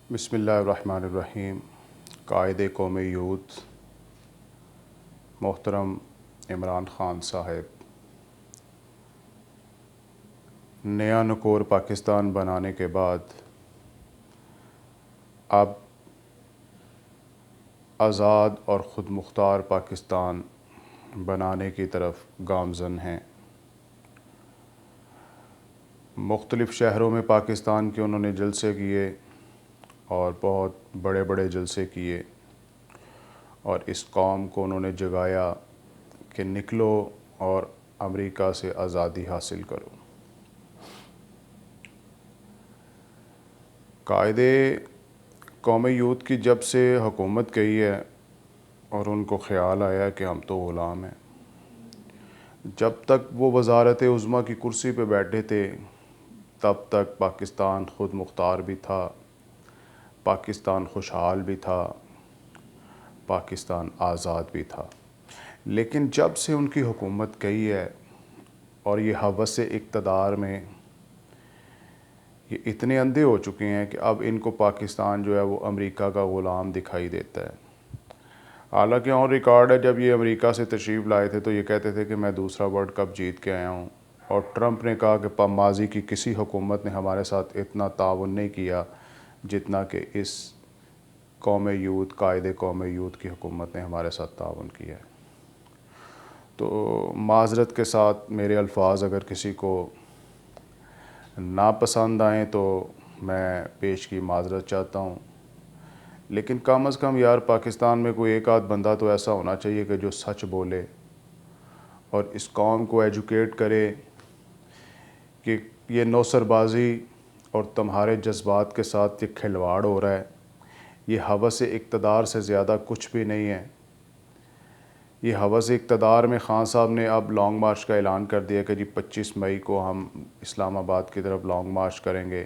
بسم اللہ الرحمن الرحیم۔ قائد قومی یوتھ محترم عمران خان صاحب نیا نکور پاکستان بنانے کے بعد اب آزاد اور خود مختار پاکستان بنانے کی طرف گامزن ہیں۔ مختلف شہروں میں پاکستان کے انہوں نے جلسے کیے اور بہت بڑے بڑے جلسے کیے اور اس قوم کو انہوں نے جگایا کہ نکلو اور امریکہ سے آزادی حاصل کرو۔ قائد قومی یوتھ کی جب سے حکومت گئی ہے اور ان کو خیال آیا کہ ہم تو غلام ہیں، جب تک وہ وزارت عظمیٰ کی کرسی پہ بیٹھے تھے تب تک پاکستان خود مختار بھی تھا، پاکستان خوشحال بھی تھا، پاکستان آزاد بھی تھا۔ لیکن جب سے ان کی حکومت گئی ہے اور یہ ہوس اقتدار میں یہ اتنے اندھے ہو چکے ہیں کہ اب ان کو پاکستان جو ہے وہ امریکہ کا غلام دکھائی دیتا ہے۔ حالانکہ آن ریکارڈ ہے جب یہ امریکہ سے تشریف لائے تھے تو یہ کہتے تھے کہ میں دوسرا ورلڈ کپ جیت کے آیا ہوں، اور ٹرمپ نے کہا کہ ماضی کی کسی حکومت نے ہمارے ساتھ اتنا تعاون نہیں کیا جتنا کہ اس قوم یوتھ قائد قوم یوتھ کی حکومت نے ہمارے ساتھ تعاون کیا ہے۔ تو معذرت کے ساتھ میرے الفاظ اگر کسی کو ناپسند آئیں تو میں پیش کی معذرت چاہتا ہوں، لیکن کم از کم یار پاکستان میں کوئی ایک آدھ بندہ تو ایسا ہونا چاہیے کہ جو سچ بولے اور اس قوم کو ایجوکیٹ کرے کہ یہ نوسر بازی اور تمہارے جذبات کے ساتھ یہ کھلواڑ ہو رہا ہے، یہ ہوس اقتدار سے زیادہ کچھ بھی نہیں ہے۔ یہ ہوس اقتدار میں خان صاحب نے اب لانگ مارچ کا اعلان کر دیا کہ جی 25 مئی کو ہم اسلام آباد کی طرف لانگ مارچ کریں گے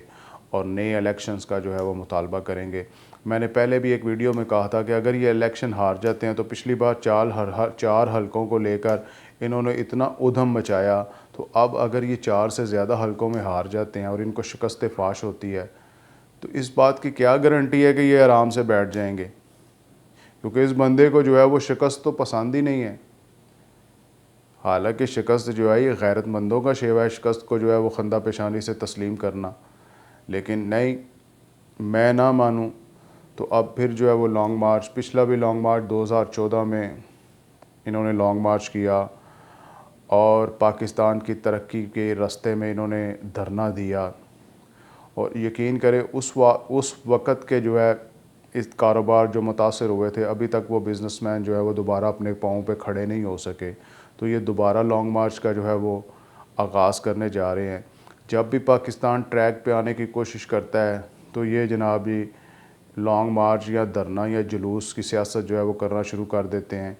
اور نئے الیکشنز کا جو ہے وہ مطالبہ کریں گے۔ میں نے پہلے بھی ایک ویڈیو میں کہا تھا کہ اگر یہ الیکشن ہار جاتے ہیں تو پچھلی بار 4 حلقوں کو لے کر انہوں نے اتنا ادھم مچایا، تو اب اگر یہ 4 سے زیادہ حلقوں میں ہار جاتے ہیں اور ان کو شکست فاش ہوتی ہے تو اس بات کی کیا گارنٹی ہے کہ یہ آرام سے بیٹھ جائیں گے؟ کیونکہ اس بندے کو جو ہے وہ شکست تو پسند ہی نہیں ہے۔ حالانکہ شکست جو ہے یہ غیرت مندوں کا شیوا ہے، شکست کو جو ہے وہ خندہ پیشانی سے تسلیم کرنا، لیکن نہیں، میں نہ مانوں تو اب پھر جو ہے وہ لانگ مارچ، پچھلا بھی لانگ مارچ 2014 میں انہوں نے لانگ مارچ کیا اور پاکستان کی ترقی کے راستے میں انہوں نے دھرنا دیا، اور یقین کرے اس وقت کے جو ہے اس کاروبار جو متاثر ہوئے تھے ابھی تک وہ بزنس مین جو ہے وہ دوبارہ اپنے پاؤں پہ کھڑے نہیں ہو سکے۔ تو یہ دوبارہ لانگ مارچ کا جو ہے وہ آغاز کرنے جا رہے ہیں۔ جب بھی پاکستان ٹریک پہ آنے کی کوشش کرتا ہے تو یہ جناب ہی لانگ مارچ یا دھرنا یا جلوس کی سیاست جو ہے وہ کرنا شروع کر دیتے ہیں،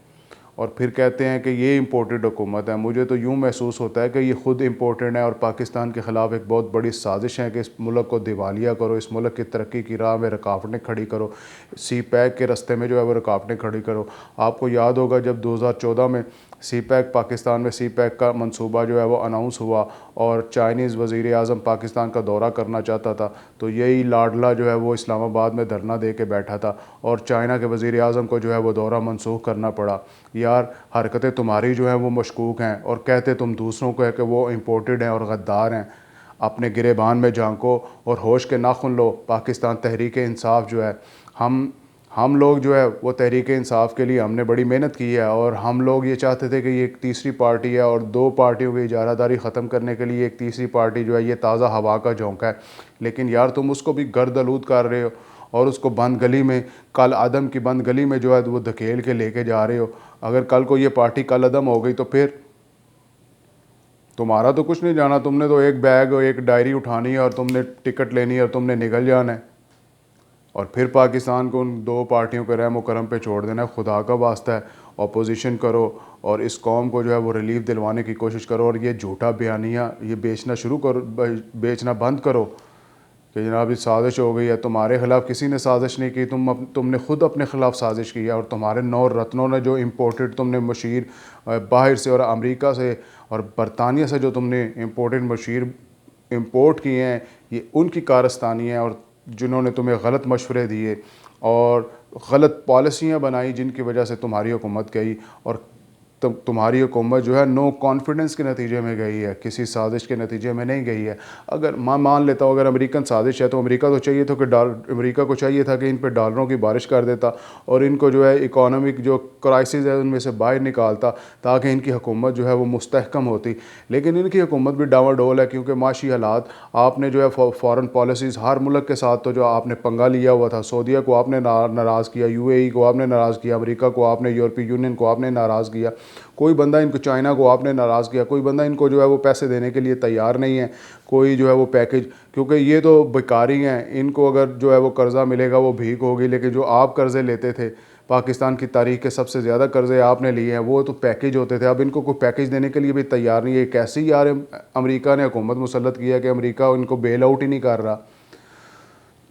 اور پھر کہتے ہیں کہ یہ امپورٹڈ حکومت ہے۔ مجھے تو یوں محسوس ہوتا ہے کہ یہ خود امپورٹڈ ہے اور پاکستان کے خلاف ایک بہت بڑی سازش ہے کہ اس ملک کو دیوالیہ کرو، اس ملک کی ترقی کی راہ میں رکاوٹیں کھڑی کرو، سی پیک کے راستے میں جو ہے وہ رکاوٹیں کھڑی کرو۔ آپ کو یاد ہوگا جب 2014 میں سی پیک پاکستان میں سی پیک کا منصوبہ جو ہے وہ اناؤنس ہوا اور چائنیز وزیر اعظم پاکستان کا دورہ کرنا چاہتا تھا تو یہی لاڈلا جو ہے وہ اسلام آباد میں دھرنا دے کے بیٹھا تھا اور چائنا کے وزیر اعظم کو جو ہے وہ دورہ منسوخ کرنا پڑا۔ یار حرکتیں تمہاری جو ہیں وہ مشکوک ہیں اور کہتے تم دوسروں کو ہے کہ وہ امپورٹڈ ہیں اور غدار ہیں۔ اپنے گریبان میں جھانکو اور ہوش کے ناخن لو۔ پاکستان تحریک انصاف جو ہے، ہم لوگ جو ہے وہ تحریک انصاف کے لیے ہم نے بڑی محنت کی ہے، اور ہم لوگ یہ چاہتے تھے کہ یہ ایک تیسری پارٹی ہے اور 2 پارٹیوں کی اجارہ داری ختم کرنے کے لیے ایک تیسری پارٹی جو ہے یہ تازہ ہوا کا جھونکا ہے، لیکن یار تم اس کو بھی گرد آلود کر رہے ہو اور اس کو بند گلی میں، کل عدم کی بند گلی میں جو ہے وہ دھکیل کے لے کے جا رہے ہو۔ اگر کل کو یہ پارٹی کل عدم ہو گئی تو پھر تمہارا تو کچھ نہیں جانا، تم نے تو ایک بیگ اور ایک ڈائری اٹھانی ہے اور تم نے ٹکٹ لینی ہے اور تم نے نکل جانا ہے، اور پھر پاکستان کو ان 2 پارٹیوں کے رحم و کرم پہ چھوڑ دینا ہے۔ خدا کا واسطہ ہے اپوزیشن کرو اور اس قوم کو جو ہے وہ ریلیف دلوانے کی کوشش کرو، اور یہ جھوٹا بیانیہ یہ بیچنا بند کرو کہ جناب یہ سازش ہو گئی ہے۔ تمہارے خلاف کسی نے سازش نہیں کی، تم نے خود اپنے خلاف سازش کی ہے، اور تمہارے 9 رتنوں نے جو امپورٹڈ تم نے مشیر باہر سے اور امریکہ سے اور برطانیہ سے جو تم نے امپورٹڈ مشیر امپورٹ کیے ہیں، یہ ان کی کارستانی ہے، اور جنہوں نے تمہیں غلط مشورے دیے اور غلط پالیسیاں بنائی جن کی وجہ سے تمہاری حکومت گئی، اور تمہاری حکومت جو ہے نو کانفیڈنس کے نتیجے میں گئی ہے، کسی سازش کے نتیجے میں نہیں گئی ہے۔ اگر میں مان لیتا ہوں اگر امریکن سازش ہے تو امریکہ تو چاہیے تھا کہ امریکہ کو چاہیے تھا کہ ان پہ ڈالروں کی بارش کر دیتا اور ان کو جو ہے اکانومک جو کرائسس ہے ان میں سے باہر نکالتا تاکہ ان کی حکومت جو ہے وہ مستحکم ہوتی، لیکن ان کی حکومت بھی ڈاواں ڈول ہے کیونکہ معاشی حالات، آپ نے جو ہے فارن پالیسیز ہر ملک کے ساتھ تو جو آپ نے پنگا لیا ہوا تھا، سعودیہ کو آپ نے ناراض کیا، یو اے ای کو آپ نے ناراض کیا، امریکہ کو آپ نے، یورپی یونین کو آپ نے ناراض کیا، کوئی بندہ ان کو، چائنا کو آپ نے ناراض کیا، کوئی بندہ ان کو جو ہے وہ پیسے دینے کے لیے تیار نہیں ہے، کوئی جو ہے وہ پیکج، کیونکہ یہ تو بیکاری ہیں، ان کو اگر جو ہے وہ قرضہ ملے گا وہ بھیک ہوگی، لیکن جو آپ قرضے لیتے تھے پاکستان کی تاریخ کے سب سے زیادہ قرضے آپ نے لیے ہیں وہ تو پیکج ہوتے تھے، اب ان کو کوئی پیکج دینے کے لیے بھی تیار نہیں ہے۔ کیسی یار امریکہ نے حکومت مسلط کیا ہے کہ امریکہ ان کو بیل آؤٹ ہی نہیں کر رہا۔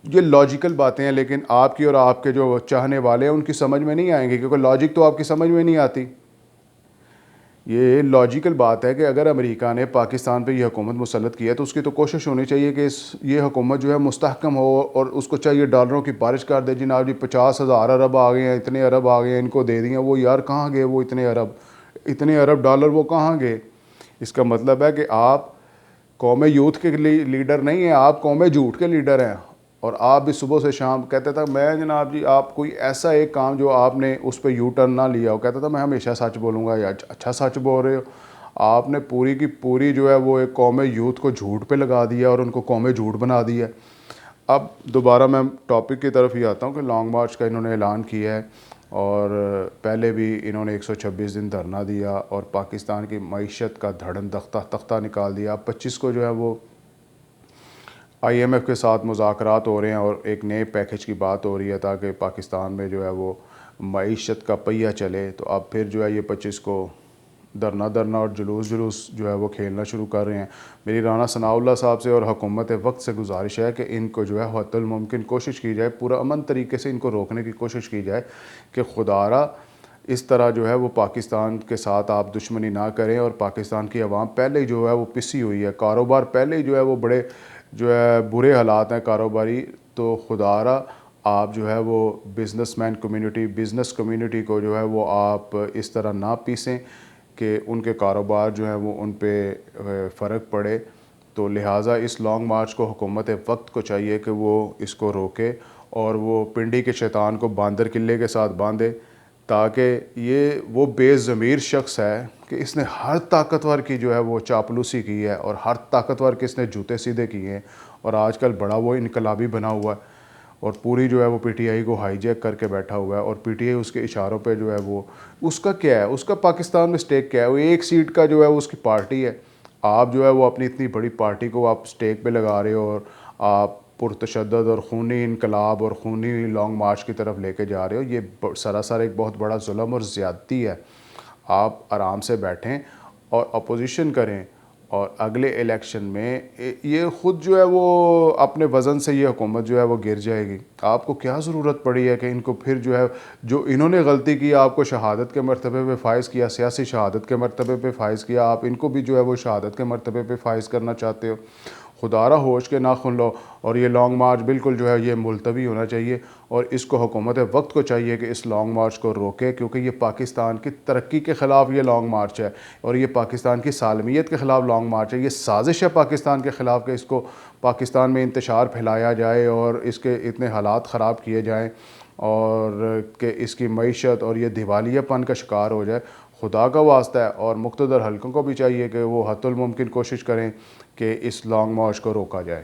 یہ لاجیکل باتیں ہیں لیکن آپ کی اور آپ کے جو چاہنے والے ہیں ان کی سمجھ میں نہیں آئیں گے کیونکہ لاجک تو آپ کی سمجھ میں نہیں آتی۔ یہ لاجیکل بات ہے کہ اگر امریکہ نے پاکستان پہ یہ حکومت مسلط کی ہے تو اس کی تو کوشش ہونی چاہیے کہ یہ حکومت جو ہے مستحکم ہو اور اس کو چاہیے ڈالروں کی بارش کر دے، جناب جی 50,000 ارب آ گئے ہیں، اتنے ارب آ گئے ہیں، ان کو دے دیا، وہ یار کہاں گئے وہ اتنے ارب ڈالر وہ کہاں گئے؟ اس کا مطلب ہے کہ آپ قوم یوتھ کے لیڈر نہیں ہیں، آپ قوم جھوٹ کے لیڈر ہیں، اور آپ بھی صبح سے شام کہتے تھا میں جناب جی آپ کوئی ایسا ایک کام جو آپ نے اس پہ یو ٹرن نہ لیا ہو، کہتا تھا میں ہمیشہ سچ بولوں گا، یا اچھا سچ بول رہے ہو۔ آپ نے پوری کی پوری جو ہے وہ ایک قوم یوتھ کو جھوٹ پہ لگا دیا اور ان کو قوم جھوٹ بنا دیا۔ اب دوبارہ میں ٹاپک کی طرف ہی آتا ہوں کہ لانگ مارچ کا انہوں نے اعلان کیا ہے، اور پہلے بھی انہوں نے 126 دن دھرنا دیا اور پاکستان کی معیشت کا دھڑن تختہ نکال دیا۔ 25 کو جو ہے وہ آئی ایم ایف کے ساتھ مذاکرات ہو رہے ہیں اور ایک نئے پیکج کی بات ہو رہی ہے تاکہ پاکستان میں جو ہے وہ معیشت کا پہیہ چلے، تو اب پھر جو ہے یہ 25 کو دھرنا اور جلوس جو ہے وہ کھیلنا شروع کر رہے ہیں۔ میری رانا ثناء اللہ صاحب سے اور حکومت وقت سے گزارش ہے کہ ان کو جو ہے حد الممکن کوشش کی جائے، پورا امن طریقے سے ان کو روکنے کی کوشش کی جائے کہ خدارا اس طرح جو ہے وہ پاکستان کے ساتھ آپ دشمنی نہ کریں، اور پاکستان کی عوام پہلے ہی جو ہے وہ پسی ہوئی ہے، کاروبار پہلے ہی جو ہے وہ بڑے جو ہے برے حالات ہیں کاروباری، تو خدارا آپ جو ہے وہ بزنس کمیونٹی کو جو ہے وہ آپ اس طرح نہ پیسیں کہ ان کے کاروبار جو ہیں وہ ان پہ فرق پڑے۔ تو لہٰذا اس لانگ مارچ کو حکومت وقت کو چاہیے کہ وہ اس کو روکے اور وہ پنڈی کے شیطان کو باندر قلعے کے ساتھ باندھے، تاکہ یہ وہ بے ضمیر شخص ہے کہ اس نے ہر طاقتور کی جو ہے وہ چاپلوسی کی ہے اور ہر طاقتور کے اس نے جوتے سیدھے کیے ہیں، اور آج کل بڑا وہ انقلابی بنا ہوا ہے اور پوری جو ہے وہ پی ٹی آئی کو ہائی جیک کر کے بیٹھا ہوا ہے، اور پی ٹی آئی اس کے اشاروں پہ جو ہے وہ اس کا کیا ہے، اس کا پاکستان میں سٹیک کیا ہے، وہ ایک سیٹ کا جو ہے وہ اس کی پارٹی ہے۔ آپ جو ہے وہ اپنی اتنی بڑی پارٹی کو آپ سٹیک پہ لگا رہے ہو اور آپ پرتشدد اور خونی انقلاب اور خونی لانگ مارچ کی طرف لے کے جا رہے ہو، یہ سراسر ایک بہت بڑا ظلم اور زیادتی ہے۔ آپ آرام سے بیٹھیں اور اپوزیشن کریں، اور اگلے الیکشن میں یہ خود جو ہے وہ اپنے وزن سے یہ حکومت جو ہے وہ گر جائے گی۔ آپ کو کیا ضرورت پڑی ہے کہ ان کو پھر جو ہے جو انہوں نے غلطی کی، آپ کو شہادت کے مرتبے پہ فائز کیا، سیاسی شہادت کے مرتبے پہ فائز کیا، آپ ان کو بھی جو ہے وہ شہادت کے مرتبے پہ فائز کرنا چاہتے ہو۔ خدارا ہوش کے ناخن لو، اور یہ لانگ مارچ بالکل جو ہے یہ ملتوی ہونا چاہیے، اور اس کو حکومت وقت کو چاہیے کہ اس لانگ مارچ کو روکے، کیونکہ یہ پاکستان کی ترقی کے خلاف یہ لانگ مارچ ہے، اور یہ پاکستان کی سالمیت کے خلاف لانگ مارچ ہے۔ یہ سازش ہے پاکستان کے خلاف کہ اس کو پاکستان میں انتشار پھیلایا جائے اور اس کے اتنے حالات خراب کیے جائیں اور کہ اس کی معیشت اور یہ دیوالیہ پن کا شکار ہو جائے۔ خدا کا واسطہ ہے، اور مقتدر حلقوں کو بھی چاہیے کہ وہ حد الممکن کوشش کریں کہ اس لانگ مارچ کو روکا جائے۔